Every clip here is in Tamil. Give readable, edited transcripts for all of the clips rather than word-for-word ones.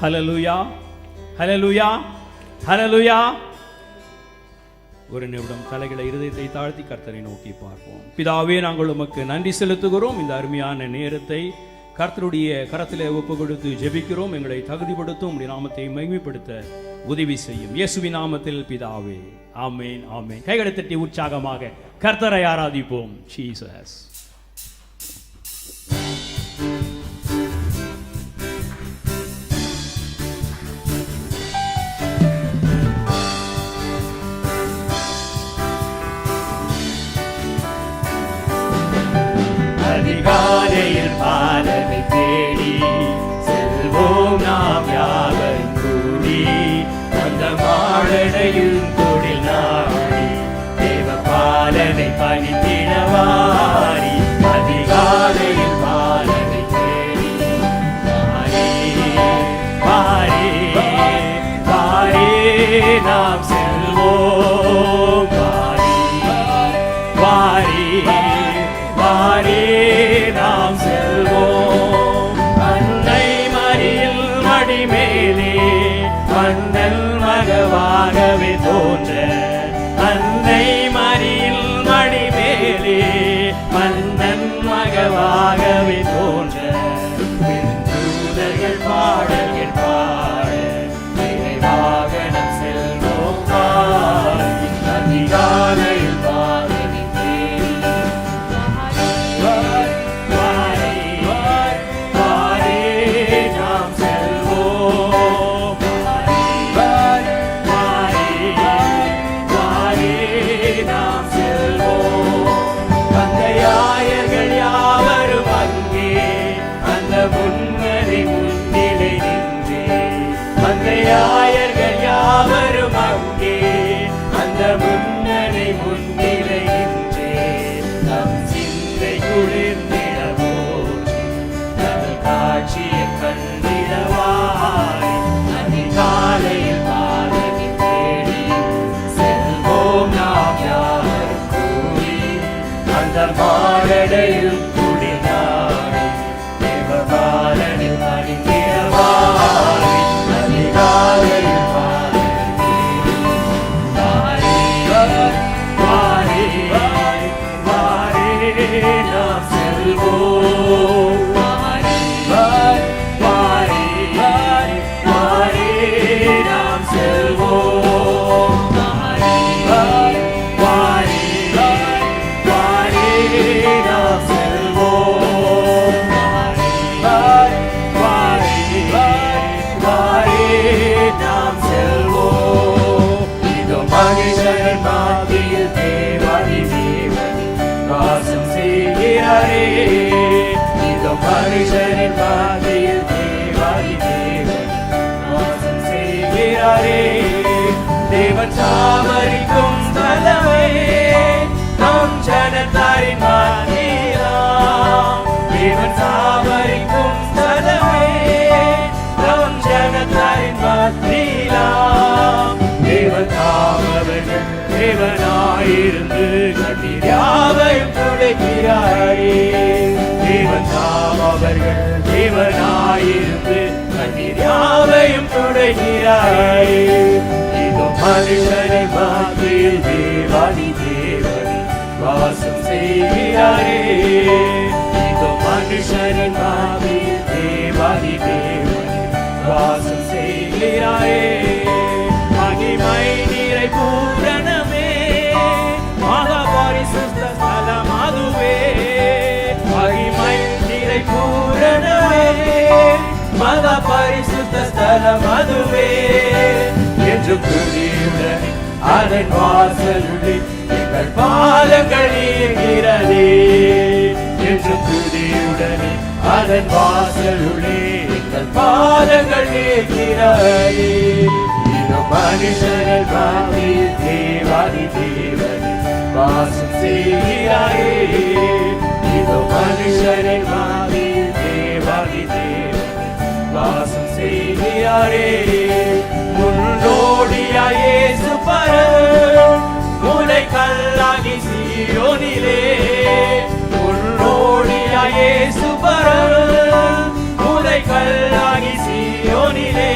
ஹல்லேலூயா, ஹல்லேலூயா, ஹல்லேலூயா. ஒரு நிமிடம் தலைகளை இருதயத்தை தாழ்த்தி கர்த்தரை நோக்கி பார்ப்போம். பிதாவே, நாங்கள் உமக்கு நன்றி செலுத்துகிறோம். இந்த அருமையான நேரத்தை கர்த்தருடைய கரத்திலே ஒப்பு கொடுத்து ஜெபிக்கிறோம். எங்களை தகுதிப்படுத்தும் உம்முடைய நாமத்தை மகிமைப்படுத்த உதவி செய்யும் இயேசுவின் நாமத்தில் பிதாவே, ஆமென், ஆமென். கைகளை தட்டி உற்சாகமாக கர்த்தரை ஆராதிப்போம். ஜீசஸ். அதிகாலையில் பாலனை தேடி செல்வோம் நாம் யாவரும் கூடி, அந்த மாடனையும் தொழில் நாடி தேவ பாலனை பணித்திடவாரி. அதிகாலையில் பாலனை தேடி வாரே வாரே நாம் செல்வோம். வாரே வாரே நாம் செல்வோம். அன்னை மரியில் மடிமேலே மன்னல் மகவாகவே தோன்ற, அன்னை மரியில் மடிமேலே மன்னன் மகவாகவே தோன்ற, தூதர்கள் பாடல்கள் பாட நிறைவாக நம் செல்வோம். அதிகாலையில் ஆயர்கள் யாவரும் அங்கே அந்த முன்னணி முன்னிலை நின்றே, நம் சிந்தை குளிர்ந்திட போற்றி நம் காட்சியை கண்டிடவாய். அதிகாலையில் பாலனை தேடி செல்வோம் நாம் யாவரும் கூடி, அந்த மாடடையும் குடிநாடி தேவ பாலனை பணிந்திடவாய். அதிகாலையில் பாலனை வாரே வாரே வாரே நாம் செல்வோம். வாரே வாரே வாரே நாம் செல்வோம். வாரே வாரே வாரே நாம் செல்வோம். நாம் செல்வோம். இதோ மகிழ்ச்சியின் மத்தியில் தேவாதி தேவன் வாசம் செய்கிறாரே. இதோ மகிழ்ச்சியின் மத்தியில் தேவாதி தேவன் வாசம் செய்கிறாரே. தேவன் சாவரிக்கும் ஸ்தலமே நம் ஜனத்தாரின் மத்தியிலாம். தேவன் சாவரிக்கும் ஸ்தலமே நம் ஜனத்தாரின் மத்தியிலாம். தேவன் தாமவர்கள் தேவனாயிருந்து கண்ணீர் யாவையும் துடைக்கிறாரே. தேவன் தாமவர்கள் தேவனாயிருந்து கண்ணீர் யாவையும் துடைக்கிறாரே. இதோ மனுஷரின் மத்தியில் தேவாதி தேவன் வாசம் செய்கிறாரே. இதோ மனுஷரின் மத்தியில் தேவாதி தேவன் வாசம் செய்கிறாரே. மகிமை நிறை பூரணமே மகா பரிசுத்த ஸ்தலம் அதுவே. மகிமை நிறை பூரணமே மகா பரிசுத்த ஸ்தலம் அதுவே. என்று துதியுடன் அதன் வாசலுள்ளே எங்கள் பாதங்கள் இருக்கிறதே. என்று துதியுடனே அதன் வாசலுள்ளே எங்கள் பாதங்கள் இருக்கிறதே. இதோ மனுஷரின் மத்தியில் தேவாதி தேவன் வாசம் செய்கிறாரே. இதோ மனுஷரின் மத்தியில் தேவாதி தேவன் வாசம் செய்கிறாரே. முன்னோடியாய் இயேசு பரன் முளை கல்லாகி சீயோனிலே. முன்னோடியாய் இயேசு பரன் முளை கல்லாகி சீயோனிலே.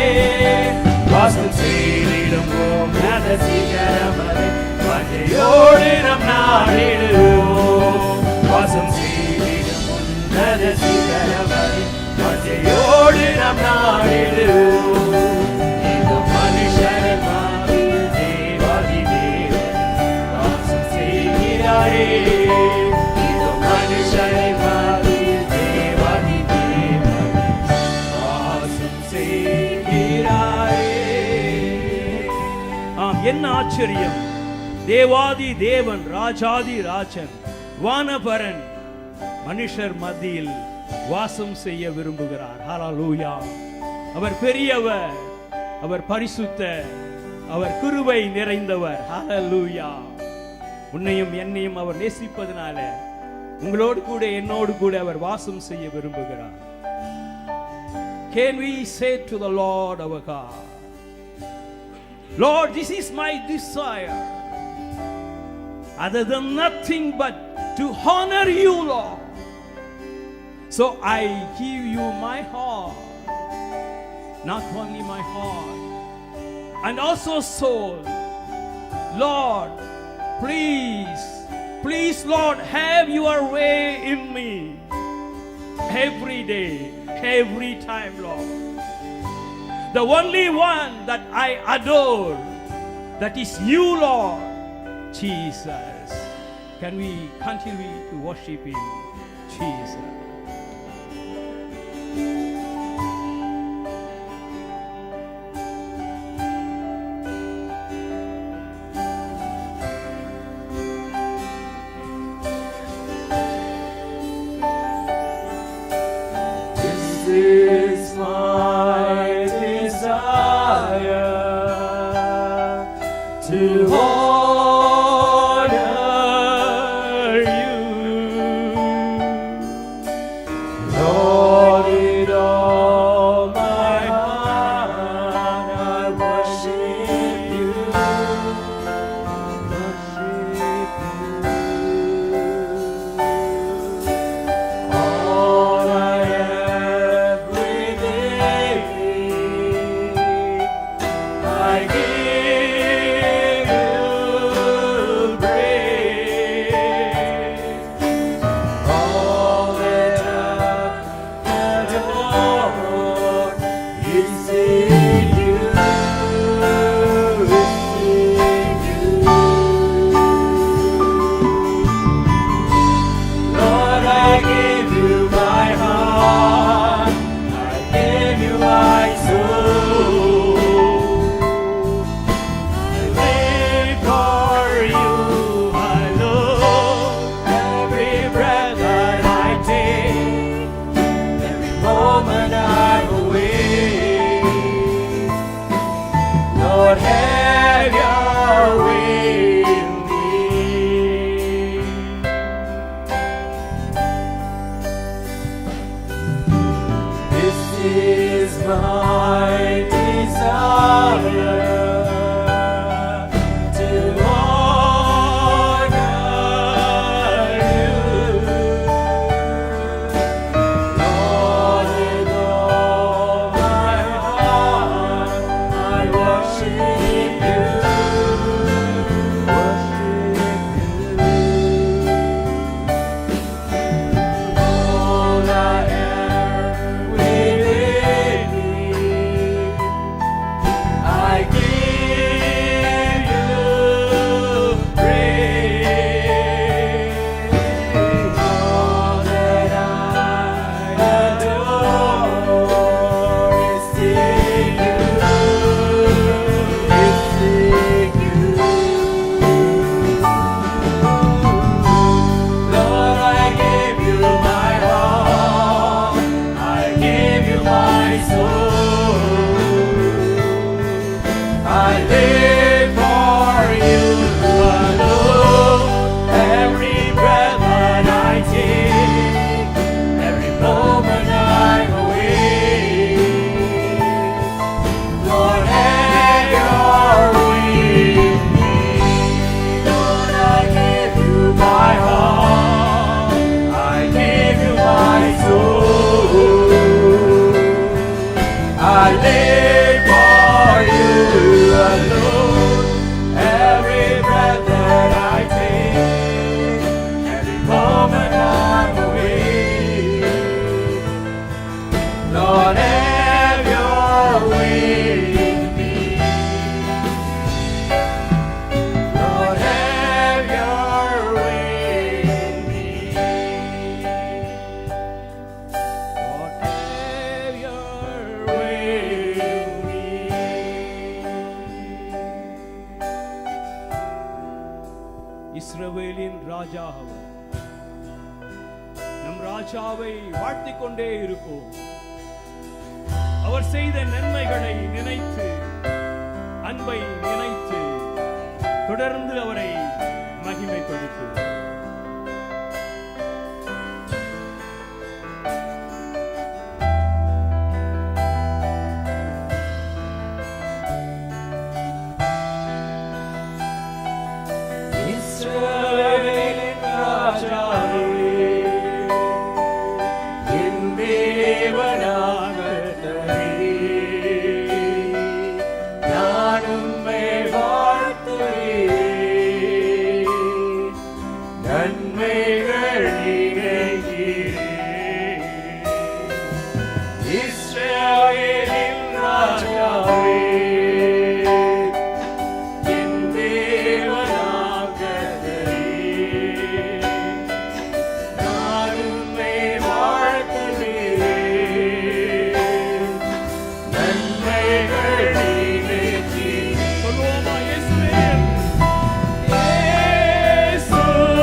வாசம் செய்திடும் உன்னத சிகரமதை வாஞ்சையோடு நம் நாடிடுவோம். வாசம் செய்திடும் உன்னத சிகரமதை வாஞ்சையோடு நம் நாடிடுவோம். இது மனுஷரின் ஆவியில் தேவாதி தேவன் வாசம் செய்கிறாரே. இது மனுஷரின் ஆவியில் தேவாதி தேவன் வாசம் செய்கிறாரே. ஆம், என்ன ஆச்சரியம்! தேவாதி தேவன், ராஜாதி ராஜன், வானபரன் மனுஷர் மத்தியில் வாசம் செய்ய விரும்புகிறார். ஹல்லேலூயா! அவர் பெரியவர், அவர் பரிசுத்தர், அவர் கிருபை நிறைந்தவர். ஹல்லேலூயா! உன்னையும் என்னையும் அவர் நேசிப்பதனால உங்களோடு கூட என்னோடு கூட அவர் வாசம் செய்ய விரும்புகிறார். Can we say to the Lord our God, Lord, this is my desire, other than nothing but to honor you, Lord. So I give you my heart, not only my heart, and also soul. Lord, please, please, Lord, have your way in me every day, every time, Lord. The only one that I adore, that is you, Lord Jesus. Can we continue to worship him, Jesus? This is my desire to honor you, Lord, with all my heart I worship you, all I have within me, I give you praise. All that I adore is in you, is in you. Lord, I give you my heart, I give you my soul. I live for you, I love every breath that I take, every moment I'm awake. Lord, have your way in me. This is my desire to honor you, Lord, with all my heart I worship you, all I am within me, I give you praise. All that I adore is in you, is in you. Lord, I give you my heart, I give you my soul. I live for you, alone. Every breath that I take, every moment I'm awake. Lord, have your way in me. Lord, I give you my heart, I give you my soul. I live for you. ராஜா அவர். நம் ராஜாவை வாழ்த்திக் கொண்டே இருப்போம். அவர் செய்த நன்மைகளை நினைத்து, அன்பை நினைத்து தொடர்ந்து அவரை மகிமைப்படுத்துவோம். இஸ்ரவேலின் ராஜாவே, என் தேவனாகவே, நான் உம்மை வாழ்த்துவேன். நன்மைகள் நினைக்கிறேன். இஸ்ரவேலின் ராஜாவே, என் தேவனாகவே, நான் உம்மை வாழ்த்துவேன். நன்மைகள் நினைக்கிறேன். சொல்லுவோமா? இயேசுவே,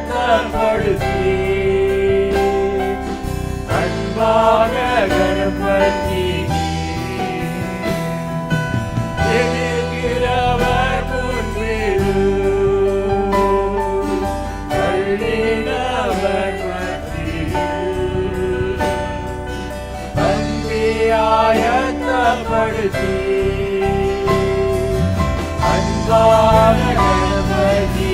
ஆயத்தப்படுத்தி அன்பாக கணபதி எதிர்க்கிறவர் முன்னிரு தள்ளினவர் மத்தியில் பந்தி ஆயத்தப்படுத்தி அன்பாக கணபதி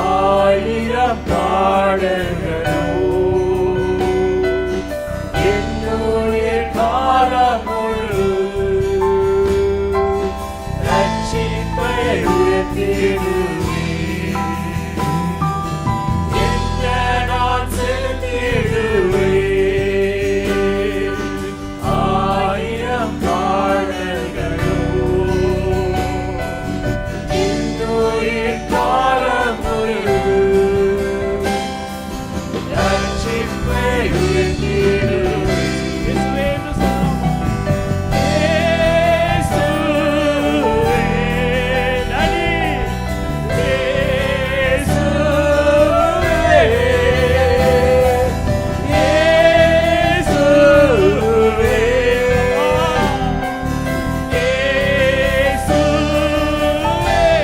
ஆயிரம் பாடல்களோ என்னுடைய காலம் முழு ரட்சிப்பை உயர்த்திடுவேன். என்ன நான் செலுத்திடுவேன். ஆயிரம் பாடல்களோ என்னுடைய காலம் முழு ரட்சிப்பை உயர்த்திடுவேன். இயேசுவே என்று சொல்லலாமா?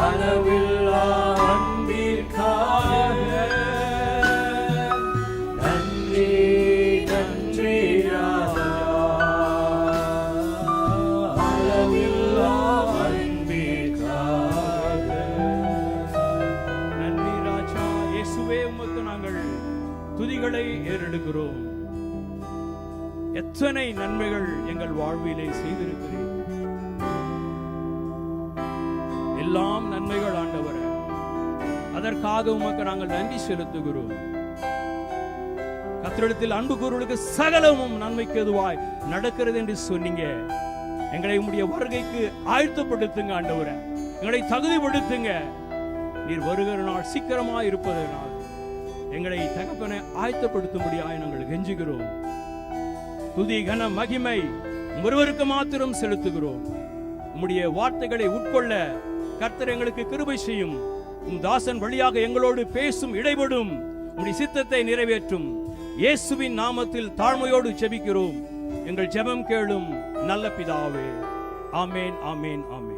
அளவில்லா அன்பிற்காக நன்மைகளை ஏறெடுக்கிறோம். எத்தனை நன்மைகள் எங்கள் வாழ்விலே செய்திருக்கிறேன். எல்லாம் நன்மைகள் ஆண்டவரே, அதற்காக உமக்கு நாங்கள் நன்றி செலுத்துகிறோம். கர்த்தரிடத்தில் அன்பு கூறுவதற்கு சகலமும் நன்மைக்கு எதுவாய் நடக்கிறது என்று சொன்னீங்க. எங்களை உம்முடைய வருகைக்கு ஆயத்தப்படுத்துங்க ஆண்டவரே, எங்களை தகுதிப்படுத்துங்க. நீர் வருகிற நாள் சீக்கிரமாய் இருப்பதனால் எங்களை தகப்பனை ஆயத்தப்படுத்தும்படியாய் நாங்கள் கெஞ்சுகிறோம். துதி கன மகிமை ஒருவருக்கு மாத்திரம் செலுத்துகிறோம். உம்முடைய வார்த்தைகளை உட்கொள்ள கர்த்தர் எங்களுக்கு கிருபை செய்யும். உம் தாசன் வழியாக எங்களோடு பேசும், இடைபடும், உம்முடைய சித்தத்தை நிறைவேற்றும். இயேசுவின் நாமத்தில் தாழ்மையோடு ஜெபிக்கிறோம். எங்கள் ஜெபம் கேளும் நல்ல பிதாவே. ஆமேன், ஆமேன், ஆமேன்.